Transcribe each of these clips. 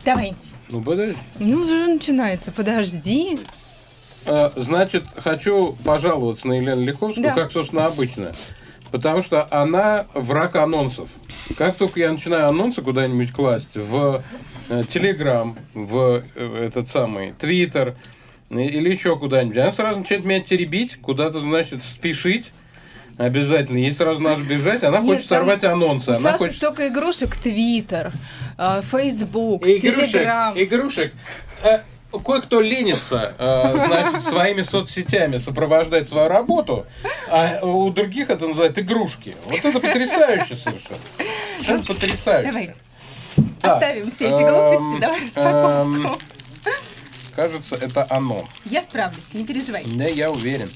Давай. Ну, подожди. Ну, уже начинается, подожди. Значит, хочу пожаловаться на Елену Лиховскую, Да. как, собственно, обычно. Потому что она враг анонсов. Как только я начинаю анонсы куда-нибудь класть в Телеграм, в этот самый Твиттер или еще куда-нибудь, она сразу начинает меня теребить, куда-то, значит, спешить. Обязательно. Ей сразу надо бежать, она хочет сорвать анонсы. У Она Саши хочет... столько игрушек: Твиттер, Фейсбук, Телеграм. Игрушек. Кое-кто ленится, значит, своими соцсетями сопровождать свою работу, а у других это называют игрушки. Вот это потрясающе совершенно. Совершенно потрясающе. Давай. Так, Оставим все эти глупости, давай распаковку. Кажется, это оно. Я справлюсь, не переживай. Да, я уверен.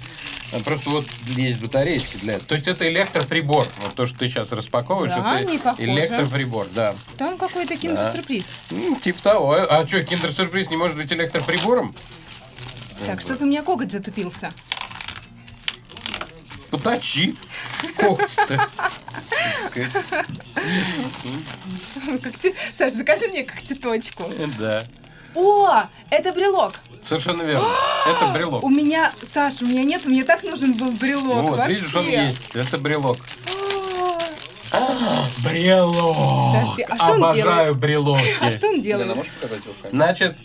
Просто вот есть батареечки для этого. То есть это электроприбор. Вот то, что ты сейчас распаковываешь, Да, это не похоже. электроприбор, да. Там какой-то киндер-сюрприз. Типа того. А что, киндер-сюрприз не может быть электроприбором? Так, что-то у меня коготь затупился. Поточи. Коготь-то. Саш, закажи мне когтеточку. Да. О, это брелок. Совершенно верно. Это брелок. У меня, Саша, у меня нет, мне так нужен был брелок. Вот, вообще. видишь, он есть. Это брелок. А, Брелок! Подожди, а что он Обожаю делает? брелоки. А что он делает? Можешь показать его? Значит,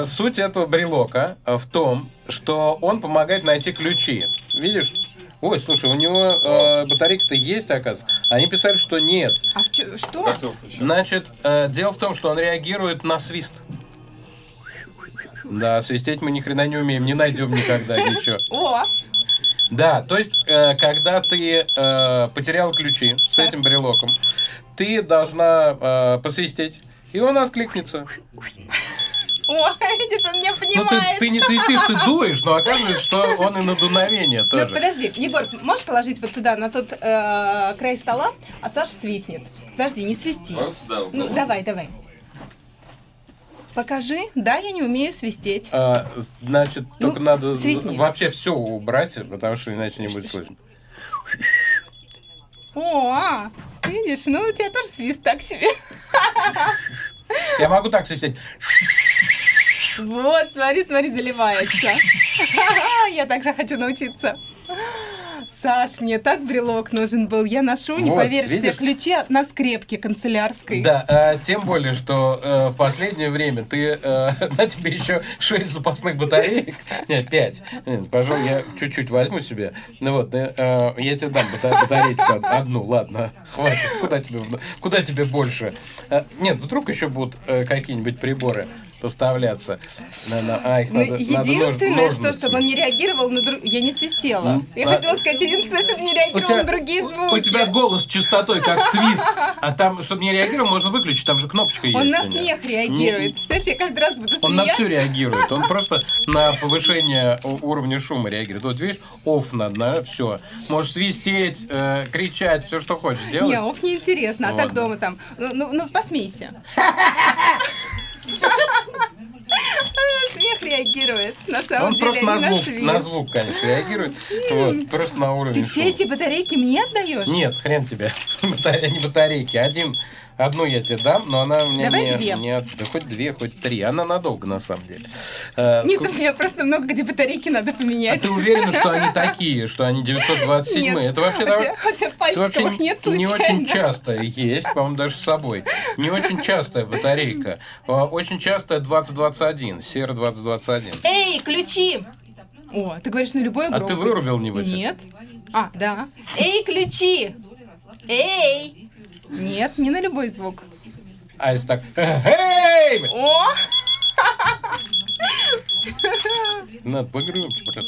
суть этого брелока в том, что он помогает найти ключи. Видишь? Ой, слушай, у него батарейка-то есть, оказывается. Они писали, что нет. А что? Как ты его включил? Значит, дело в том, что он реагирует на свист. Да, свистеть мы ни хрена не умеем, не найдем никогда ничего. О, Да, то есть, когда ты потерял ключи с этим брелоком, ты должна посвистеть, и он откликнется. о, видишь, он не Ну, понимает. ты не свистишь, ты дуешь, но оказывается, что он и на дуновение Ну, тоже. подожди, Егор, можешь положить вот туда, на тот край стола, а Саша свистнет. Подожди, не свисти. Вот сюда. Ну, давай. Покажи. Да, я не умею свистеть. Значит, Ну, только надо свистни. вообще все убрать, потому что иначе не будет слышно. О, видишь, ну у тебя тоже свист так себе. Я могу так свистеть. Вот, смотри, заливается. Я также хочу научиться. Саш, мне так брелок нужен был. Я ношу, не Вот, поверишь, все видишь? ключи на скрепке канцелярской. Да, тем более, что в последнее время ты на тебе еще 6 запасных батареек. Нет, 5. Пожалуй, я чуть-чуть возьму себе. Ну вот, я тебе дам батареечку одну, ладно, хватит. Куда тебе больше? Нет, вдруг еще будут какие-нибудь приборы поставляться. Их Ну, надо единственное, что, ножницами. чтобы он не реагировал на другие... Я не свистела. Я хотела сказать, единственное, чтобы не реагировал на другие звуки. У тебя голос с частотой, как свист. А там, чтобы не реагировал, можно выключить. Там же кнопочка есть. Он на у него. смех реагирует. Представляешь, я каждый раз буду Он на смеяться. все реагирует. Он просто на повышение уровня шума реагирует. Вот видишь, офф надо, все. Можешь свистеть, кричать, все, что хочешь делать. Не, оф, неинтересно. А так Ладно. дома там... Ну, посмейся. Смех реагирует. На самом Он деле, просто а не на свист. звук, конечно, реагирует. Вот, просто на уровень Ты все шума. эти батарейки мне отдаешь? Нет, хрен тебе. Не батарейки. Одну я тебе дам, но она у меня Давай не... две. Да хоть 2, хоть 3. Она надолго, на самом деле. Нет, Сколько- у меня просто много где батарейки надо А поменять. ты уверена, что они такие, что они 927? Нет. Это вообще, У тебя в это пальчиках вообще нет не случайно? очень часто есть, по-моему, даже с собой. Не очень частая батарейка. Очень частая 2021, сера 2021. Эй, ключи! О, ты говоришь на любую А ты громкость. вырубил, небось? Нет. А, да. Эй, ключи! Эй! Нет, не на любой звук. А если так... Эй! О! Надо погромче, брат.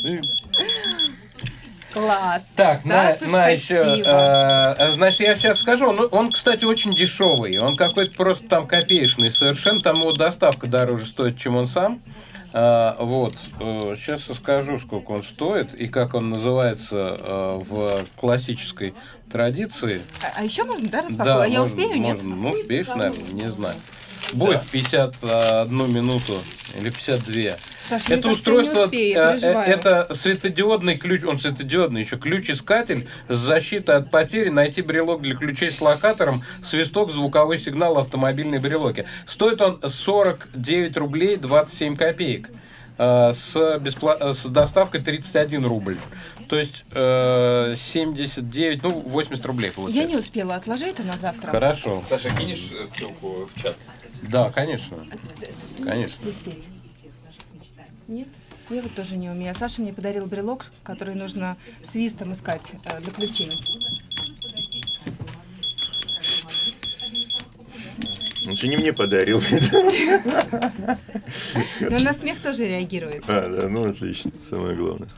Класс. Так, Саша, еще, спасибо. значит, я сейчас скажу. Он, кстати, очень дешевый. Он какой-то просто там копеечный совершенно. Там его доставка дороже стоит, чем он сам. Вот. Сейчас я скажу, сколько он стоит и как он называется в классической традиции. А еще можно, да, Да, распаковывать? А я можно, успею, нет? можно. Ну, успеешь, наверное, не знаю. будет в 51 минуту или 52. Саша, мне Это кажется, я не устройство, успею, я переживаю. это светодиодный ключ, он светодиодный еще, ключ-искатель с защитой от потери, найти брелок для ключей с локатором, свисток, звуковой сигнал, автомобильной брелоки. Стоит он 49 рублей 27 копеек. С доставкой 31 рубль. То есть 79, 80 рублей Я получается. не успела, отложи это на завтра. Хорошо. Саша, кинешь ссылку в чат? Да, конечно. Конечно. Свистеть. Нет? Я вот тоже не умею. Саша мне подарил брелок, который нужно свистом искать для ключей. Он же не мне подарил. Но на смех тоже реагирует. А, да, ну отлично, самое главное.